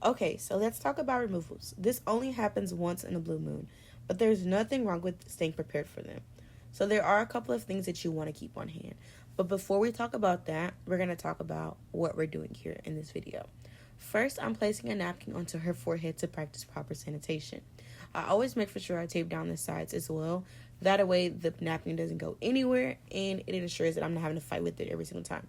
Okay, so let's talk about removals. This only happens once in a blue moon, but there's nothing wrong with staying prepared for them. So there are a couple of things that you want to keep on hand. But before we talk about that, we're going to talk about what we're doing here in this video. First, I'm placing a napkin onto her forehead to practice proper sanitation. I always make for sure I tape down the sides as well. That way the napkin doesn't go anywhere and it ensures that I'm not having to fight with it every single time.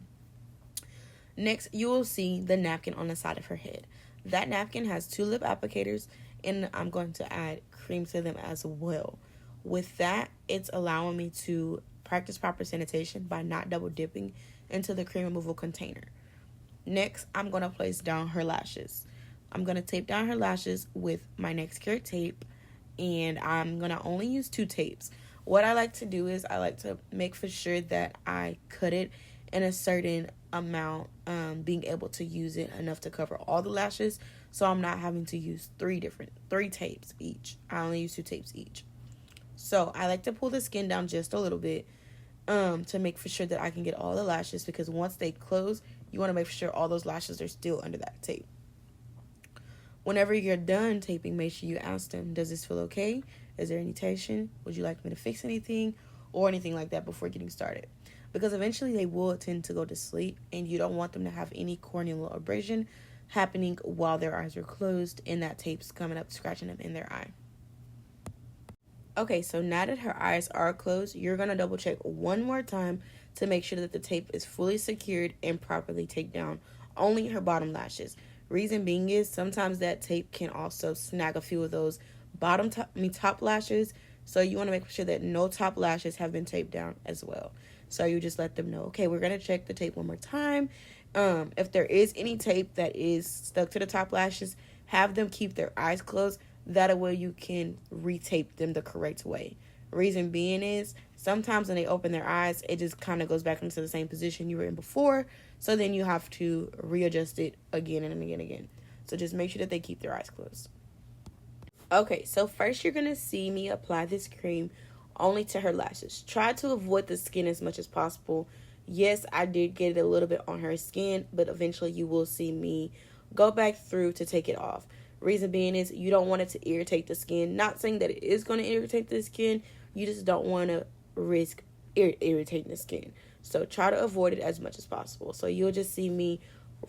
Next, you will see the napkin on the side of her head. That napkin has 2 lip applicators, and I'm going to add cream to them as well. With that, it's allowing me to practice proper sanitation by not double dipping into the cream removal container. Next, I'm going to place down her lashes. I'm going to tape down her lashes with my NextCure tape, and I'm going to only use 2 tapes. What I like to do is I like to make for sure that I cut it in a certain amount, being able to use it enough to cover all the lashes, so I'm not having to use 3 tapes each. I only use 2 tapes each. So I like to pull the skin down just a little bit to make for sure that I can get all the lashes, because once they close, you want to make sure all those lashes are still under that tape. Whenever you're done taping, make sure you ask them, does this feel okay? Is there any tension? Would you like me to fix anything? Or anything like that before getting started. Because eventually they will tend to go to sleep, and you don't want them to have any corneal abrasion happening while their eyes are closed and that tape's coming up scratching them in their eye. Okay, so now that her eyes are closed, you're going to double check one more time to make sure that the tape is fully secured and properly taped down only her bottom lashes. Reason being is sometimes that tape can also snag a few of those top lashes, so you want to make sure that no top lashes have been taped down as well. So you just let them know, okay, we're going to check the tape one more time. If there is any tape that is stuck to the top lashes, have them keep their eyes closed. That way you can retape them the correct way. Reason being is sometimes when they open their eyes, it just kind of goes back into the same position you were in before. So then you have to readjust it again and again and again. So just make sure that they keep their eyes closed. Okay, so first you're going to see me apply this cream only to her lashes. Try to avoid the skin as much as possible. Yes, I did get it a little bit on her skin, but eventually you will see me go back through to take it off. Reason being is you don't want it to irritate the skin. Not saying that it is going to irritate the skin. You just don't want to risk irritating the skin. So try to avoid it as much as possible. So you'll just see me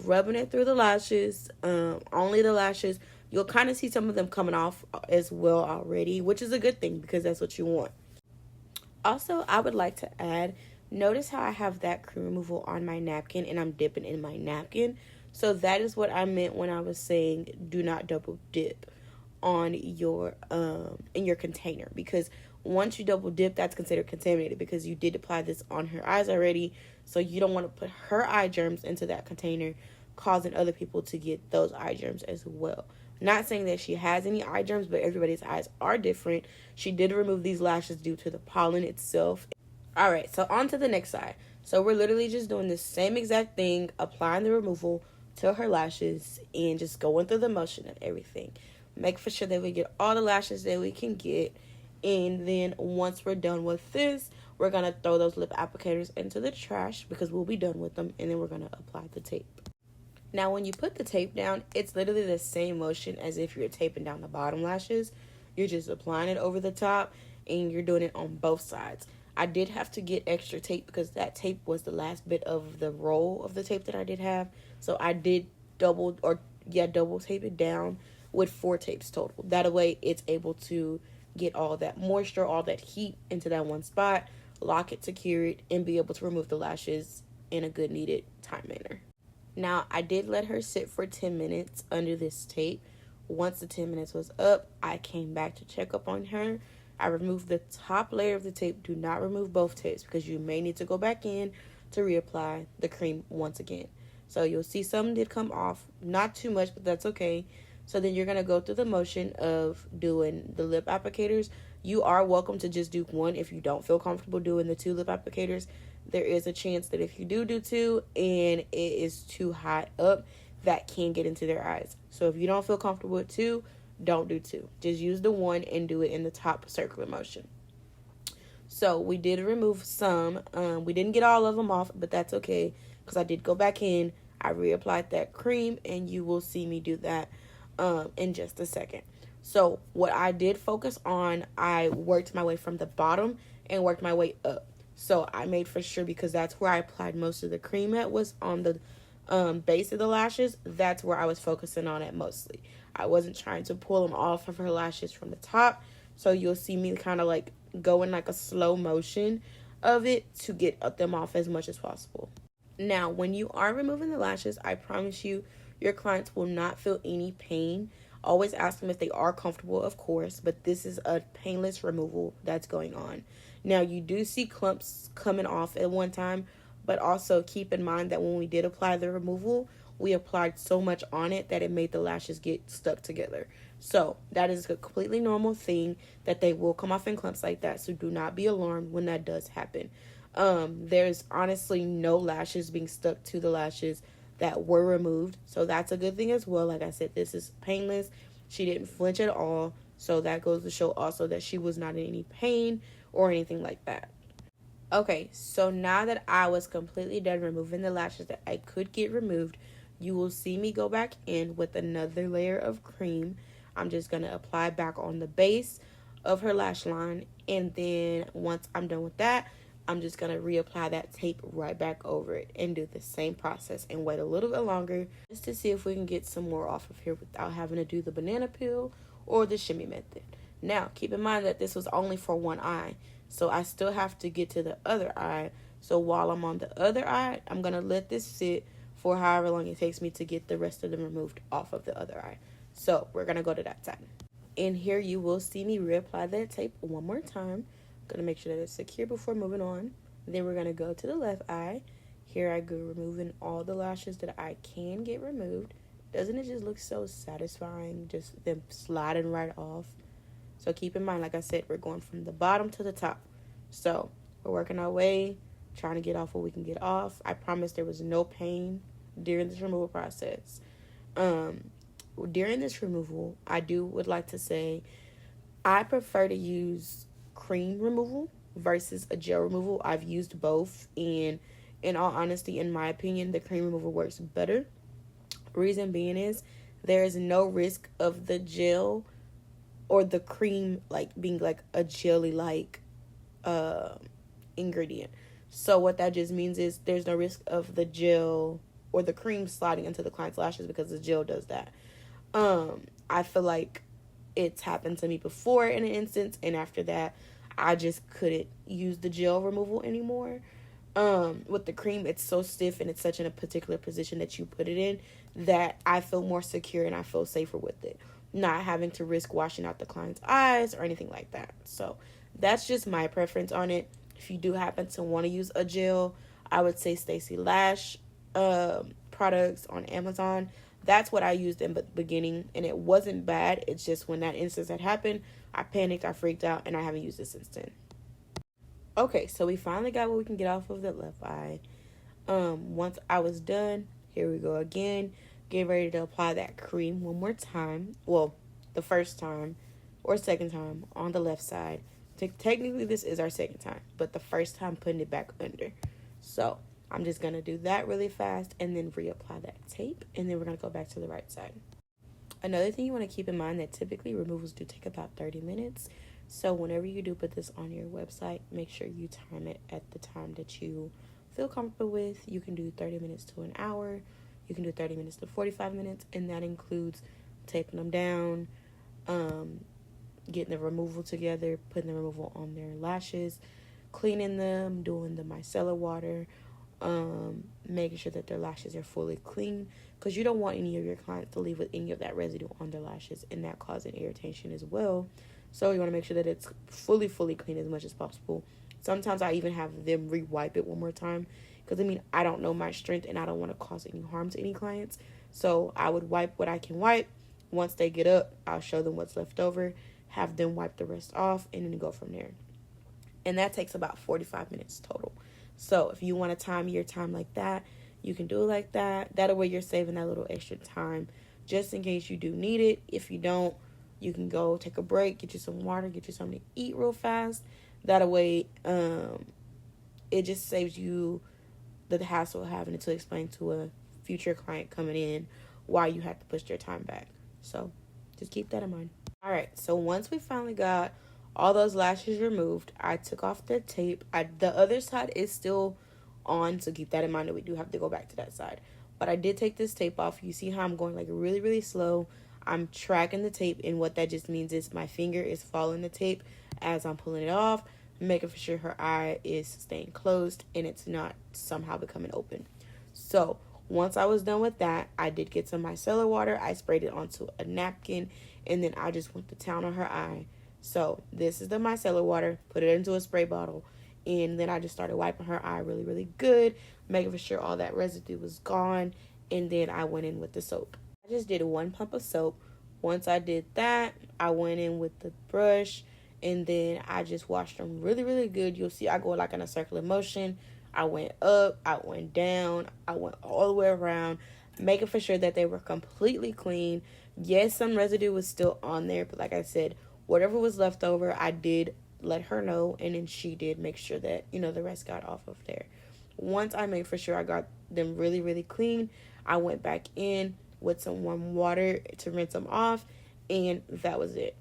rubbing it through the lashes, only the lashes. You'll kind of see some of them coming off as well already, which is a good thing because that's what you want. Also, I would like to add, notice how I have that cream removal on my napkin and I'm dipping in my napkin. So that is what I meant when I was saying do not double dip on your in your container, because once you double dip, that's considered contaminated because you did apply this on her eyes already. So you don't want to put her eye germs into that container, causing other people to get those eye germs as well. Not saying that she has any eye germs, but everybody's eyes are different. She did remove these lashes due to the pollen itself. All right, so on to the next side. So we're literally just doing the same exact thing, applying the removal to her lashes and just going through the motion of everything. Make for sure that we get all the lashes that we can get. And then once we're done with this, we're going to throw those lip applicators into the trash because we'll be done with them. And then we're going to apply the tape. Now, when you put the tape down, it's literally the same motion as if you're taping down the bottom lashes. You're just applying it over the top and you're doing it on both sides. I did have to get extra tape because that tape was the last bit of the roll of the tape that I did have. So I did double tape it down with 4 tapes total. That way it's able to get all that moisture, all that heat into that one spot, lock it, secure it, and be able to remove the lashes in a good needed time manner. Now, I did let her sit for 10 minutes under this tape. Once the 10 minutes was up, I came back to check up on her. I removed the top layer of the tape. Do not remove both tapes because you may need to go back in to reapply the cream once again. So you'll see some did come off. Not too much, but that's okay. So then you're going to go through the motion of doing the lip applicators. You are welcome to just do one if you don't feel comfortable doing the 2 lip applicators. There is a chance that if you do 2 and it is too high up, that can get into their eyes. So if you don't feel comfortable with 2, don't do 2. Just use the 1 and do it in the top circular motion. So we did remove some. We didn't get all of them off, but that's okay because I did go back in. I reapplied that cream, and you will see me do that in just a second. So what I did focus on, I worked my way from the bottom and worked my way up. So I made for sure, because that's where I applied most of the cream at, was on the base of the lashes. That's where I was focusing on it mostly. I wasn't trying to pull them off of her lashes from the top. So you'll see me kind of like go in like a slow motion of it to get them off as much as possible. Now, when you are removing the lashes, I promise you, your clients will not feel any pain. Always ask them if they are comfortable, of course, but this is a painless removal that's going on. Now, you do see clumps coming off at one time, but also keep in mind that when we did apply the removal, we applied so much on it that it made the lashes get stuck together. So that is a completely normal thing, that they will come off in clumps like that. So do not be alarmed when that does happen. There's honestly no lashes being stuck to the lashes that were removed. So that's a good thing as well. Like I said, this is painless. She didn't flinch at all. So that goes to show also that she was not in any pain or anything like that. Okay, so now that I was completely done removing the lashes that I could get removed, you will see me go back in with another layer of cream. I'm just going to apply back on the base of her lash line. And then once I'm done with that, I'm just going to reapply that tape right back over it and do the same process and wait a little bit longer just to see if we can get some more off of here without having to do the banana peel or the shimmy method. Now, keep in mind that this was only for one eye, so I still have to get to the other eye. So while I'm on the other eye, I'm going to let this sit for however long it takes me to get the rest of them removed off of the other eye. So we're going to go to that side. In here, you will see me reapply that tape one more time. Going to make sure that it's secure before moving on. Then we're going to go to the left eye. Here I go removing all the lashes that I can get removed. Doesn't it just look so satisfying, just them sliding right off? So keep in mind, like I said, we're going from the bottom to the top. So we're working our way, trying to get off what we can get off. I promise there was no pain during this removal process. During this removal, I would like to say I prefer to use cream removal versus a gel removal. I've used both, and in all honesty, in my opinion, the cream removal works better. Reason being is there is no risk of the gel or the cream like being like a jelly like ingredient. So what that just means is there's no risk of the gel or the cream sliding into the client's lashes, because the gel does that. I feel like it's happened to me before in an instance, and after that I just couldn't use the gel removal anymore. With the cream, it's so stiff and it's such in a particular position that you put it in that I feel more secure and I feel safer with it, not having to risk washing out the client's eyes or anything like that. So that's just my preference on it. If you do happen to want to use a gel, I would say Stacey Lash products on Amazon. That's what I used in the beginning, and it wasn't bad. It's just when that instance had happened, I panicked, I freaked out, and I haven't used it since then. Okay, so we finally got what we can get off of the left eye. Once I was done, here we go again. Get ready to apply that cream one more time. Well, the first time or second time on the left side. Technically, this is our second time, but the first time putting it back under. So I'm just going to do that really fast and then reapply that tape, and then we're going to go back to the right side. Another thing you want to keep in mind that typically removals do take about 30 minutes. So whenever you do put this on your website, make sure you time it at the time that you feel comfortable with. You can do 30 minutes to an hour. You can do 30 minutes to 45 minutes, and that includes taping them down, getting the removal together, putting the removal on their lashes, cleaning them, doing the micellar water, making sure that their lashes are fully clean, because you don't want any of your clients to leave with any of that residue on their lashes, and that causing irritation as well. So you want to make sure that it's fully clean as much as possible. Sometimes I even have them re-wipe it one more time, because I don't know my strength and I don't want to cause any harm to any clients. So I would wipe what I can wipe. Once they get up, I'll show them what's left over, have them wipe the rest off, and then go from there. And that takes about 45 minutes total. So if you want to time your time like that, you can do it like that. That way you're saving that little extra time just in case you do need it. If you don't, you can go take a break, get you some water, get you something to eat real fast. That way it just saves you the hassle of having to explain to a future client coming in why you had to push their time back. So just keep that in mind. All right, so once we finally got all those lashes removed, I took off the tape. The other side is still on, so keep that in mind that we do have to go back to that side. But I did take this tape off. You see how I'm going like really, really slow. I'm tracking the tape, and what that just means is my finger is following the tape as I'm pulling it off, making for sure her eye is staying closed and it's not somehow becoming open. So once I was done with that, I did get some micellar water. I sprayed it onto a napkin, and then I just went to town on her eye. So this is the micellar water. Put it into a spray bottle, and then I just started wiping her eye really, really good, making for sure all that residue was gone, and then I went in with the soap. I just did 1 pump of soap. Once I did that, I went in with the brush, and then I just washed them really, really good. You'll see I go like in a circular motion. I went up, I went down, I went all the way around, making for sure that they were completely clean. Yes, some residue was still on there, but like I said, whatever was left over, I did let her know, and then she did make sure that, the rest got off of there. Once I made for sure I got them really, really clean, I went back in with some warm water to rinse them off, and that was it.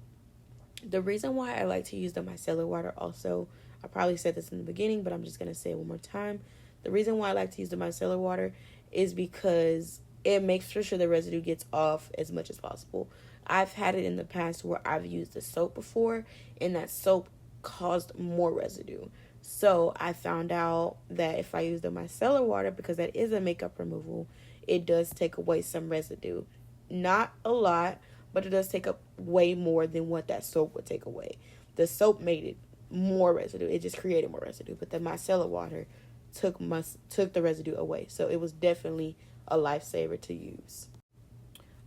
The reason why I like to use the micellar water also, I probably said this in the beginning, but I'm just going to say it one more time. The reason why I like to use the micellar water is because it makes for sure the residue gets off as much as possible. I've had it in the past where I've used the soap before, and that soap caused more residue. So I found out that if I use the micellar water, because that is a makeup removal, it does take away some residue. Not a lot, but it does take up way more than what that soap would take away. The soap made it more residue. It just created more residue. But the micellar water took the residue away. So it was definitely a lifesaver to use.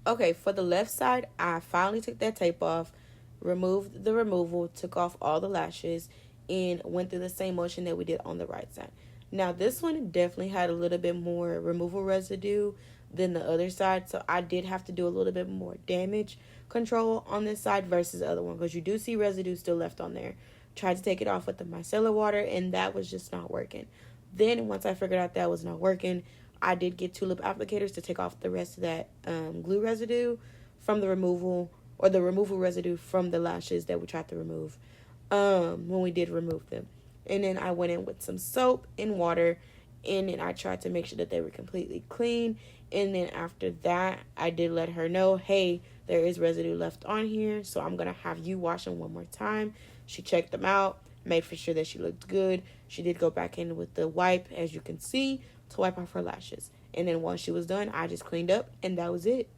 Okay, for the left side, I finally took that tape off, removed the removal, took off all the lashes, and went through the same motion that we did on the right side. Now, this one definitely had a little bit more removal residue than the other side, so I did have to do a little bit more damage control on this side versus the other one, because you do see residue still left on there. Tried to take it off with the micellar water, and that was just not working. Then, once I figured out that was not working, I did get tulip applicators to take off the rest of that glue residue from the removal, or the removal residue from the lashes that we tried to remove when we did remove them. And then I went in with some soap and water, and then I tried to make sure that they were completely clean. And then after that, I did let her know, hey, there is residue left on here, so I'm going to have you wash them one more time. She checked them out, made for sure that she looked good. She did go back in with the wipe, as you can see, to wipe off her lashes. And then once she was done, I just cleaned up, and that was it.